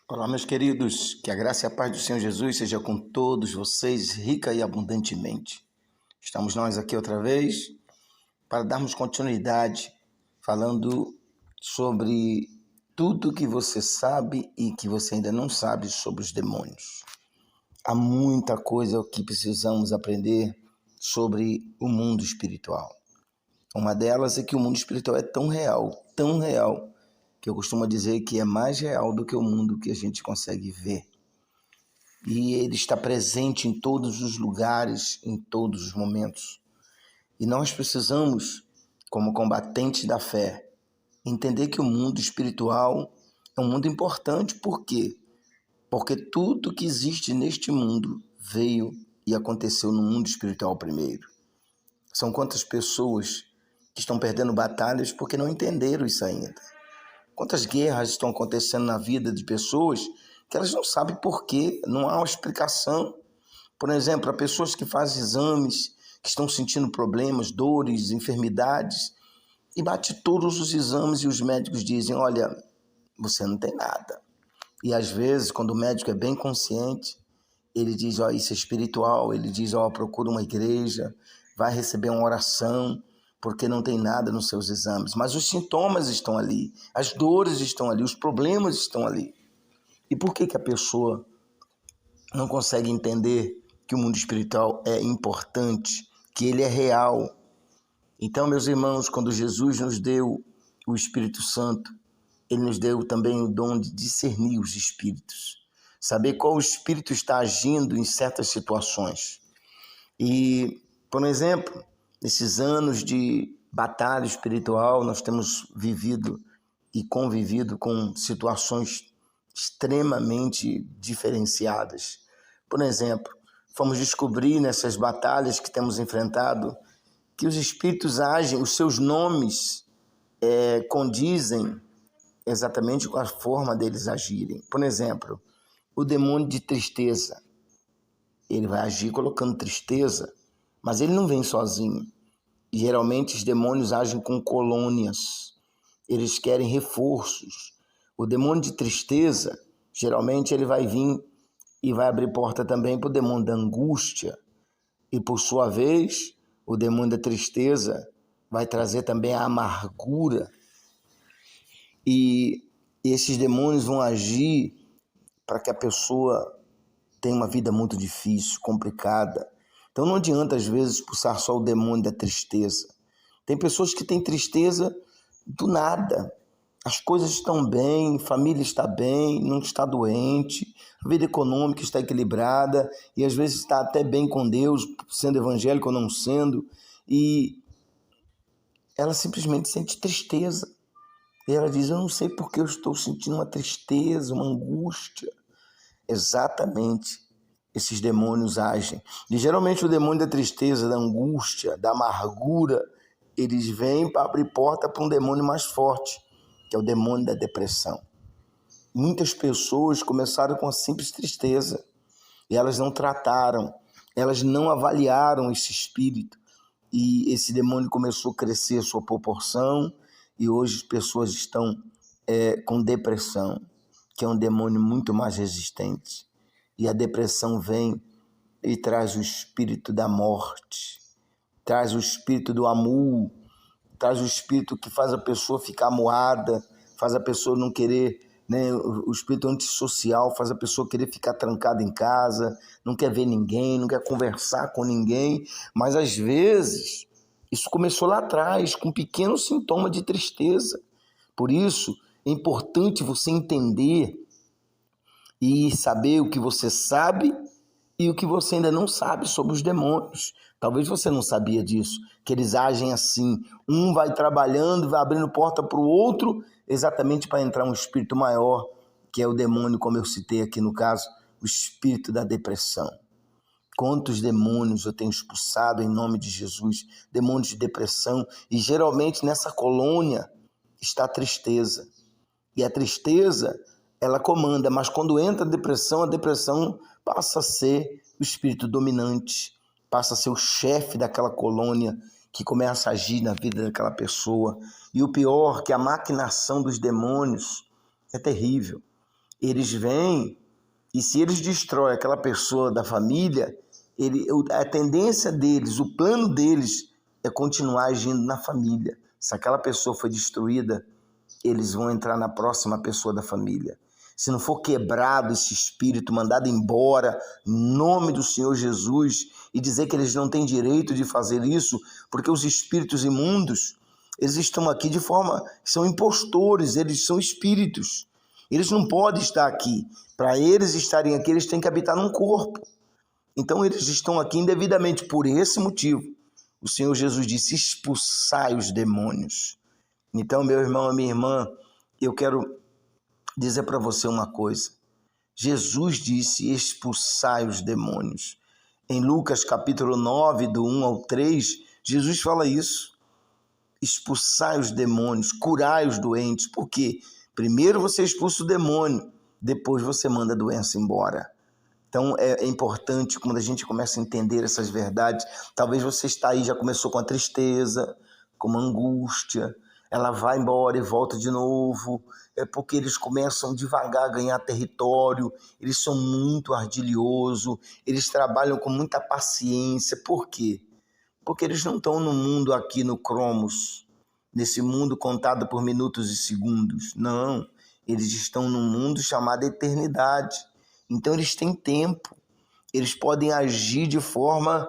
Olá, meus queridos, que a graça e a paz do Senhor Jesus seja com todos vocês, rica e abundantemente. Estamos nós aqui outra vez para darmos continuidade falando sobre tudo que você sabe e que você ainda não sabe sobre os demônios. Há muita coisa que precisamos aprender sobre o mundo espiritual. Uma delas é que o mundo espiritual é tão real, que eu costumo dizer que é mais real do que o mundo que a gente consegue ver. E ele está presente em todos os lugares, em todos os momentos. E nós precisamos, como combatentes da fé, entender que o mundo espiritual é um mundo importante. Por quê? Porque tudo que existe neste mundo veio e aconteceu no mundo espiritual primeiro. São quantas pessoas que estão perdendo batalhas porque não entenderam isso ainda. Quantas guerras estão acontecendo na vida de pessoas que elas não sabem por quê, não há uma explicação. Por exemplo, há pessoas que fazem exames, que estão sentindo problemas, dores, enfermidades, e bate todos os exames e os médicos dizem, olha, você não tem nada. E às vezes, quando o médico é bem consciente, ele diz, ó, isso é espiritual, ele diz, ó, procura uma igreja, vai receber uma oração, porque não tem nada nos seus exames. Mas os sintomas estão ali, as dores estão ali, os problemas estão ali. E por que a pessoa não consegue entender que o mundo espiritual é importante, que ele é real? Então, meus irmãos, quando Jesus nos deu o Espírito Santo, ele nos deu também o dom de discernir os espíritos, saber qual espírito está agindo em certas situações. E, por exemplo, nesses anos de batalha espiritual, nós temos vivido e convivido com situações extremamente diferenciadas. Por exemplo, fomos descobrir nessas batalhas que temos enfrentado que os espíritos agem, os seus nomes condizem exatamente com a forma deles agirem. Por exemplo, o demônio de tristeza, ele vai agir colocando tristeza, mas ele não vem sozinho. Geralmente os demônios agem com colônias, eles querem reforços. O demônio de tristeza, geralmente ele vai vir e vai abrir porta também para o demônio da angústia. E por sua vez, o demônio da tristeza vai trazer também a amargura. E esses demônios vão agir para que a pessoa tenha uma vida muito difícil, complicada. Então não adianta às vezes expulsar só o demônio da tristeza. Tem pessoas que têm tristeza do nada. As coisas estão bem, a família está bem, não está doente, a vida econômica está equilibrada e às vezes está até bem com Deus, sendo evangélico ou não sendo, e ela simplesmente sente tristeza. E ela diz, eu não sei porque eu estou sentindo uma tristeza, uma angústia. Exatamente, esses demônios agem. E geralmente o demônio da tristeza, da angústia, da amargura, eles vêm para abrir porta para um demônio mais forte, que é o demônio da depressão. Muitas pessoas começaram com a simples tristeza e elas não trataram, elas não avaliaram esse espírito e esse demônio começou a crescer a sua proporção e hoje as pessoas estão com depressão, que é um demônio muito mais resistente. E a depressão vem e traz o espírito da morte, traz o espírito do amor, traz o espírito que faz a pessoa ficar moada, faz a pessoa não querer, né? O espírito antissocial faz a pessoa querer ficar trancada em casa, não quer ver ninguém, não quer conversar com ninguém, mas às vezes isso começou lá atrás, com um pequeno sintoma de tristeza. Por isso é importante você entender e saber o que você sabe e o que você ainda não sabe sobre os demônios. Talvez você não sabia disso, que eles agem assim. Um vai trabalhando, vai abrindo porta para o outro, exatamente para entrar um espírito maior, que é o demônio, como eu citei aqui no caso, o espírito da depressão. Quantos demônios eu tenho expulsado em nome de Jesus, demônios de depressão, e geralmente nessa colônia está a tristeza. E a tristeza, ela comanda, mas quando entra a depressão passa a ser o espírito dominante, passa a ser o chefe daquela colônia que começa a agir na vida daquela pessoa. E o pior, que a maquinação dos demônios é terrível. Eles vêm e se eles destroem aquela pessoa da família, a tendência deles, o plano deles é continuar agindo na família. Se aquela pessoa foi destruída, eles vão entrar na próxima pessoa da família. Se não for quebrado esse espírito, mandado embora, em nome do Senhor Jesus, e dizer que eles não têm direito de fazer isso, porque os espíritos imundos, eles estão aqui de forma, são impostores, eles são espíritos. Eles não podem estar aqui. Para eles estarem aqui, eles têm que habitar num corpo. Então eles estão aqui indevidamente. Por esse motivo, o Senhor Jesus disse: expulsai os demônios. Então, meu irmão e minha irmã, eu quero dizer para você uma coisa. Jesus disse: expulsai os demônios. Em Lucas capítulo 9, do 1 ao 3, Jesus fala isso. Expulsai os demônios, curai os doentes. Por quê? Primeiro você expulsa o demônio, depois você manda a doença embora. Então é importante quando a gente começa a entender essas verdades. Talvez você está aí, já começou com a tristeza, com uma angústia, ela vai embora e volta de novo. É porque eles começam devagar a ganhar território, eles são muito ardiliosos, eles trabalham com muita paciência. Por quê? Porque eles não estão no mundo aqui no Cromos, nesse mundo contado por minutos e segundos. Não, eles estão num mundo chamado eternidade. Então eles têm tempo, eles podem agir de forma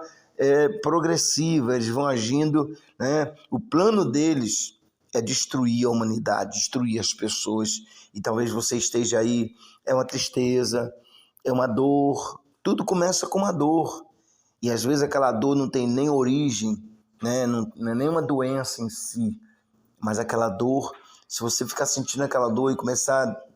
progressiva, eles vão agindo, né? O plano deles é destruir a humanidade, destruir as pessoas. E talvez você esteja aí, é uma tristeza, é uma dor, tudo começa com uma dor. E às vezes aquela dor não tem nem origem, né? Não é nem uma doença em si, mas aquela dor, se você ficar sentindo aquela dor e começar a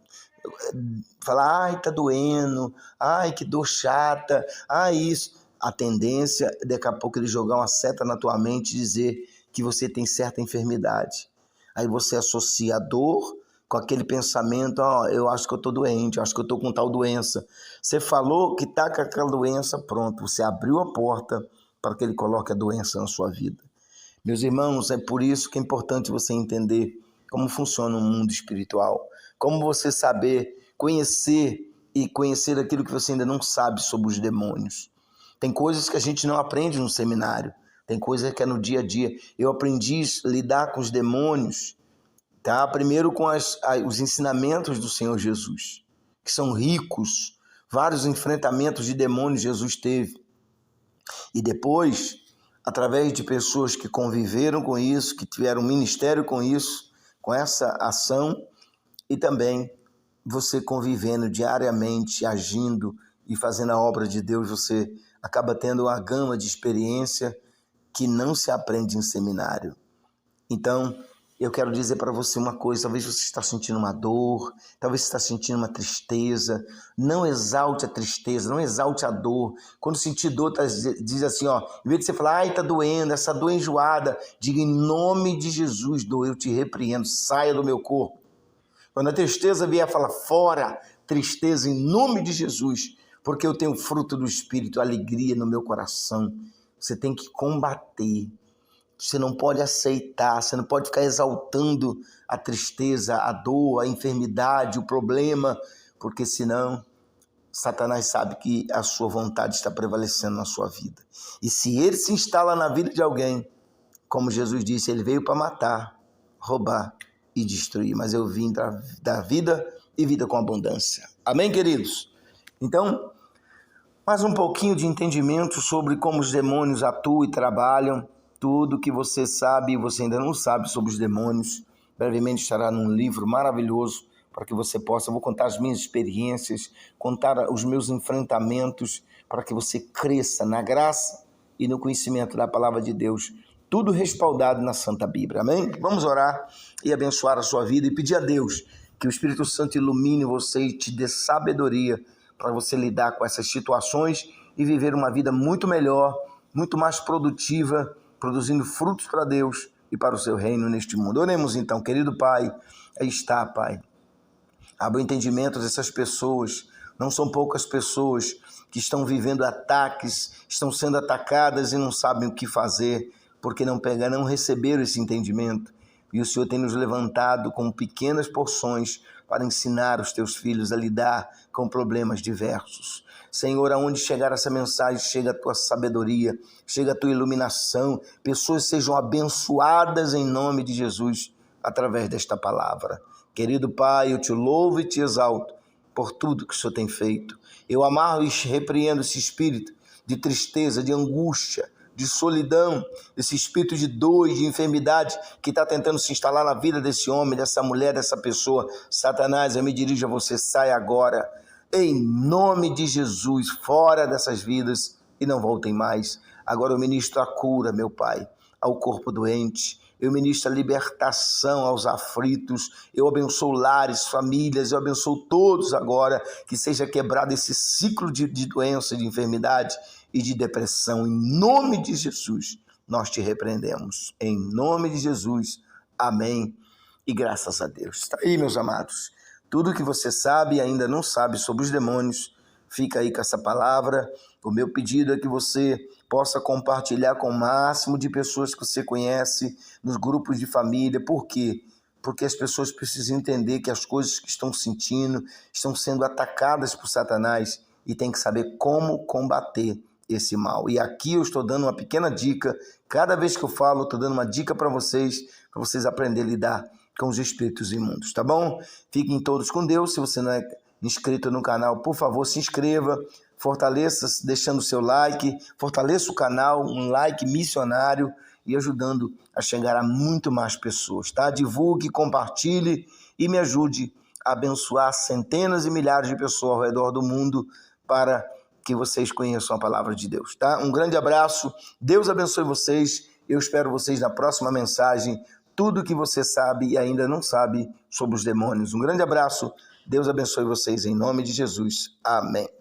falar: ai, tá doendo, ai, que dor chata, ai, isso, a tendência é daqui a pouco ele jogar uma seta na tua mente e dizer que você tem certa enfermidade. Aí você associa a dor com aquele pensamento: ó, eu acho que eu tô doente, eu acho que eu tô com tal doença. Você falou que tá com aquela doença, pronto, você abriu a porta para que ele coloque a doença na sua vida. Meus irmãos, é por isso que é importante você entender como funciona o mundo espiritual, como você saber conhecer aquilo que você ainda não sabe sobre os demônios. Tem coisas que a gente não aprende no seminário, tem coisas que é no dia a dia. Eu aprendi a lidar com os demônios, tá? Primeiro com os ensinamentos do Senhor Jesus, que são ricos, vários enfrentamentos de demônios Jesus teve. E depois, através de pessoas que conviveram com isso, que tiveram ministério com isso, com essa ação, e também você convivendo diariamente, agindo e fazendo a obra de Deus, você acaba tendo uma gama de experiência que não se aprende em seminário. Então, eu quero dizer para você uma coisa: talvez você está sentindo uma dor, talvez você está sentindo uma tristeza. Não exalte a tristeza, não exalte a dor. Quando sentir dor, diz assim, ó, em vez de você falar: ai, tá doendo, essa dor enjoada, diga: em nome de Jesus, dor, eu te repreendo, saia do meu corpo. Quando a tristeza vier, fala: fora, tristeza, em nome de Jesus, porque eu tenho fruto do Espírito, alegria no meu coração. Você tem que combater. Você não pode aceitar, você não pode ficar exaltando a tristeza, a dor, a enfermidade, o problema, porque senão Satanás sabe que a sua vontade está prevalecendo na sua vida. E se ele se instala na vida de alguém, como Jesus disse, ele veio para matar, roubar e destruir, mas eu vim dar vida e vida com abundância. Amém, queridos? Então, mais um pouquinho de entendimento sobre como os demônios atuam e trabalham. Tudo que você sabe e você ainda não sabe sobre os demônios, brevemente estará num livro maravilhoso para que você possa. Eu vou contar as minhas experiências, contar os meus enfrentamentos, para que você cresça na graça e no conhecimento da palavra de Deus. Tudo respaldado na Santa Bíblia. Amém? Vamos orar e abençoar a sua vida e pedir a Deus que o Espírito Santo ilumine você e te dê sabedoria para você lidar com essas situações e viver uma vida muito melhor, muito mais produtiva, produzindo frutos para Deus e para o seu reino neste mundo. Oremos então, querido Pai. Aí está, Pai. Abra o entendimento dessas pessoas. Não são poucas pessoas que estão vivendo ataques, estão sendo atacadas e não sabem o que fazer, porque não receberam esse entendimento. E o Senhor tem nos levantado com pequenas porções para ensinar os teus filhos a lidar com problemas diversos. Senhor, aonde chegar essa mensagem, chega a tua sabedoria, chega a tua iluminação, pessoas sejam abençoadas em nome de Jesus através desta palavra. Querido Pai, eu te louvo e te exalto por tudo que o Senhor tem feito. Eu amarro e repreendo esse espírito de tristeza, de angústia, de solidão, esse espírito de dor e de enfermidade que está tentando se instalar na vida desse homem, dessa mulher, dessa pessoa. Satanás, eu me dirijo a você, sai agora, em nome de Jesus, fora dessas vidas e não voltem mais. Agora eu ministro a cura, meu Pai, ao corpo doente. Eu ministro a libertação aos aflitos, eu abençoo lares, famílias, eu abençoo todos agora, que seja quebrado esse ciclo de doença, de enfermidade e de depressão. Em nome de Jesus, nós te repreendemos. Em nome de Jesus, amém e graças a Deus. Está aí, meus amados, tudo que você sabe e ainda não sabe sobre os demônios, fica aí com essa palavra. O meu pedido é que você possa compartilhar com o máximo de pessoas que você conhece, nos grupos de família. Por quê? Porque as pessoas precisam entender que as coisas que estão sentindo estão sendo atacadas por Satanás e tem que saber como combater esse mal. E aqui eu estou dando uma pequena dica. Cada vez que eu falo, eu estou dando uma dica para vocês aprenderem a lidar com os espíritos imundos, tá bom? Fiquem todos com Deus. Se você não é inscrito no canal, por favor, se inscreva, fortaleça deixando o seu like, fortaleça o canal, um like missionário e ajudando a chegar a muito mais pessoas, tá? Divulgue, compartilhe e me ajude a abençoar centenas e milhares de pessoas ao redor do mundo para que vocês conheçam a palavra de Deus, tá? Um grande abraço, Deus abençoe vocês, eu espero vocês na próxima mensagem, tudo que você sabe e ainda não sabe sobre os demônios. Um grande abraço, Deus abençoe vocês em nome de Jesus, amém.